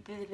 Hey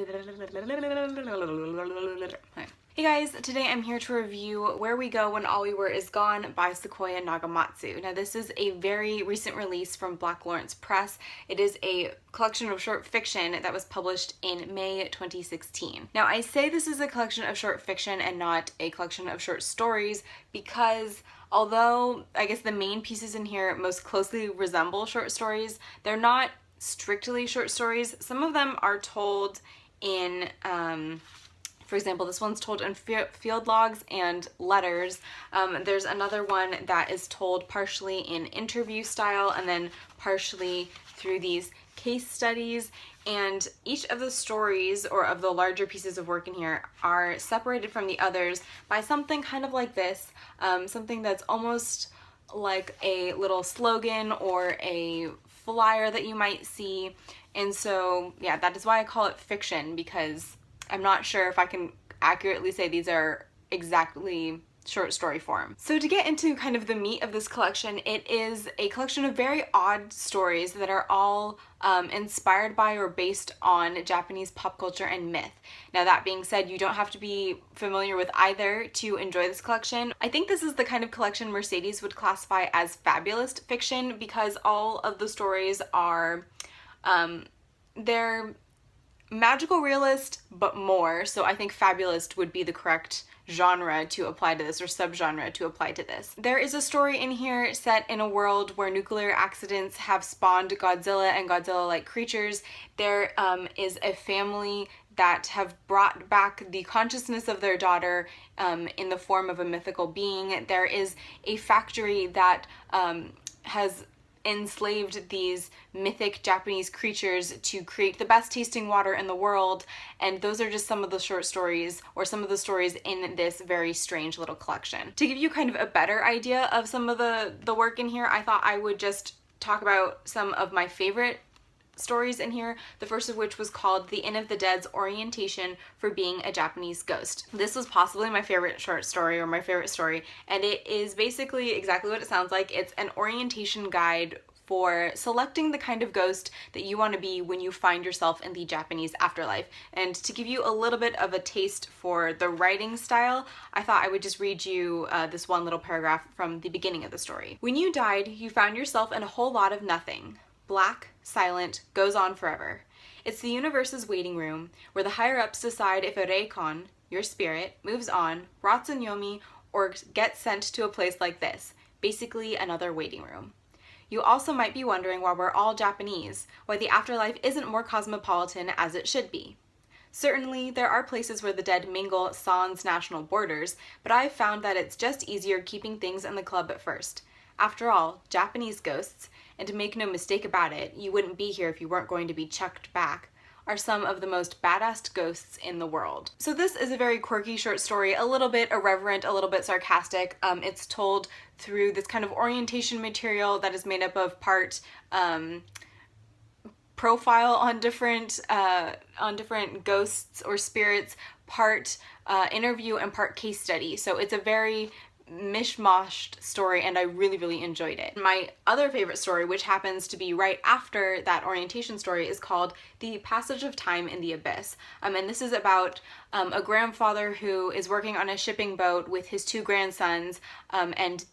guys, today I'm here to review Where We Go When All We Were Is Gone by Sequoia Nagamatsu. Now this is a very recent release from Black Lawrence Press. It is a collection of short fiction that was published in May 2016. Now I say this is a collection of short fiction and not a collection of short stories because although I guess the main pieces in here most closely resemble short stories, they're not strictly short stories. Some of them are told in for example, this one's told in field logs and letters. There's another one that is told partially in interview style and then partially through these case studies. And each of the stories, or of the larger pieces of work in here, are separated from the others by something kind of like this, something that's almost like a little slogan or a flyer that you might see. And so, yeah, that is why I call it fiction, because I'm not sure if I can accurately say these are exactly short story form. So to get into kind of the meat of this collection, it is a collection of very odd stories that are all inspired by or based on Japanese pop culture and myth. Now that being said, you don't have to be familiar with either to enjoy this collection. I think this is the kind of collection Mercedes would classify as fabulist fiction because all of the stories are, they're magical realist, but more. So I think fabulist would be the correct genre to apply to this, or subgenre to apply to this. There is a story in here set in a world where nuclear accidents have spawned Godzilla and Godzilla-like creatures. There is a family that have brought back the consciousness of their daughter in the form of a mythical being. There is a factory that has enslaved these mythic Japanese creatures to create the best tasting water in the world, and those are just some of the short stories, or some of the stories in this very strange little collection. To give you kind of a better idea of some of the work in here, I thought I would just talk about some of my favorite stories in here, the first of which was called The Inn of the Dead's Orientation for Being a Japanese Ghost. This was possibly my favorite short story, or my favorite story, and it is basically exactly what it sounds like. It's an orientation guide for selecting the kind of ghost that you want to be when you find yourself in the Japanese afterlife. And to give you a little bit of a taste for the writing style, I thought I would just read you this one little paragraph from the beginning of the story. When you died, you found yourself in a whole lot of nothing. Black, silent, goes on forever. It's the universe's waiting room, where the higher-ups decide if a reikon, your spirit, moves on, rots in yomi, or gets sent to a place like this, basically another waiting room. You also might be wondering why we're all Japanese, why the afterlife isn't more cosmopolitan as it should be. Certainly, there are places where the dead mingle sans national borders, but I've found that it's just easier keeping things in the club at first. After all, Japanese ghosts, and to make no mistake about it, you wouldn't be here if you weren't going to be chucked back, are some of the most badass ghosts in the world. So this is a very quirky short story, a little bit irreverent, a little bit sarcastic. It's told through this kind of orientation material that is made up of part profile on different ghosts or spirits, part interview, and part case study. So it's a very mishmashed story, and I really enjoyed it. My other favorite story, which happens to be right after that orientation story, is called The Passage of Time in the Abyss. And this is about a grandfather who is working on a shipping boat with his two grandsons, and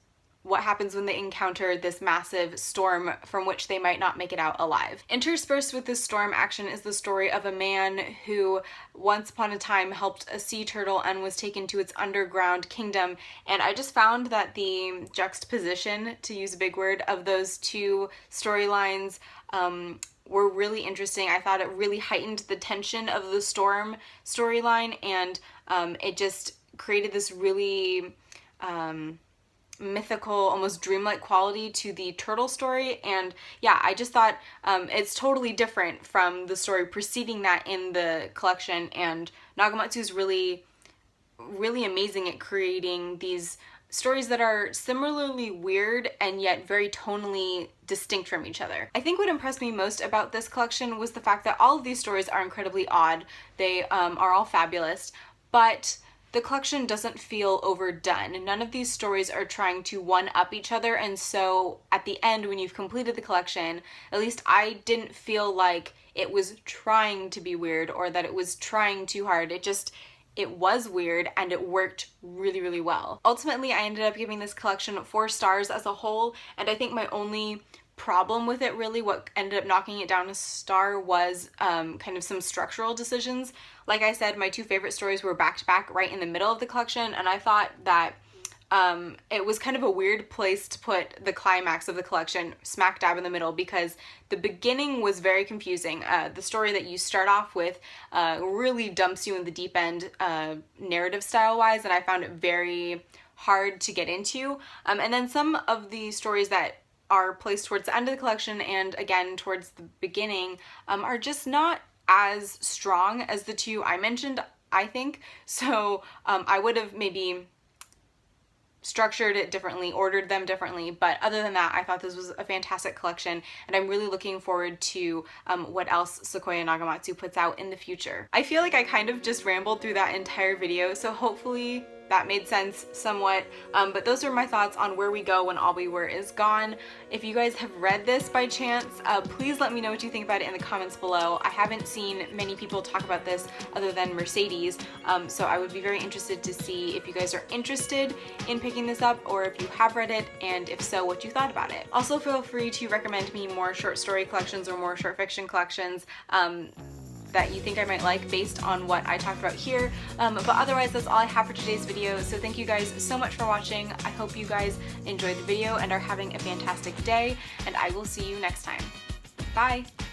what happens when they encounter this massive storm from which they might not make it out alive. Interspersed with this storm action is the story of a man who once upon a time helped a sea turtle and was taken to its underground kingdom, and I just found that the juxtaposition, to use a big word, of those two storylines were really interesting. I thought it really heightened the tension of the storm storyline, and it just created this really mythical, almost dreamlike quality to the turtle story. And yeah, I just thought it's totally different from the story preceding that in the collection, and Nagamatsu's really amazing at creating these stories that are similarly weird and yet very tonally distinct from each other. I think what impressed me most about this collection was the fact that all of these stories are incredibly odd. They are all fabulous, but the collection doesn't feel overdone. None of these stories are trying to one-up each other, and so at the end, when you've completed the collection, at least I didn't feel like it was trying to be weird or that it was trying too hard. It was weird and it worked really, really well. Ultimately, I ended up giving this collection 4 stars as a whole, and I think my only problem with it, really what ended up knocking it down a star, was kind of some structural decisions. Like I said, my 2 favorite stories were back to back right in the middle of the collection, and I thought that it was kind of a weird place to put the climax of the collection smack dab in the middle, because the beginning was very confusing. The story that you start off with really dumps you in the deep end narrative style wise, and I found it very hard to get into. And then some of the stories that are placed towards the end of the collection and again towards the beginning are just not as strong as the 2 I mentioned, I think. So I would have maybe structured it differently, ordered them differently, but other than that, I thought this was a fantastic collection, and I'm really looking forward to what else Sequoia Nagamatsu puts out in the future. I feel like I kind of just rambled through that entire video, so hopefully that made sense somewhat, but those are my thoughts on Where We Go When All We Were Is Gone. If you guys have read this by chance, please let me know what you think about it in the comments below. I haven't seen many people talk about this other than Mercedes, so I would be very interested to see if you guys are interested in picking this up, or if you have read it, and if so, what you thought about it. Also, feel free to recommend me more short story collections or more short fiction collections that you think I might like based on what I talked about here. But otherwise, that's all I have for today's video. So thank you guys so much for watching. I hope you guys enjoyed the video and are having a fantastic day, and I will see you next time. Bye!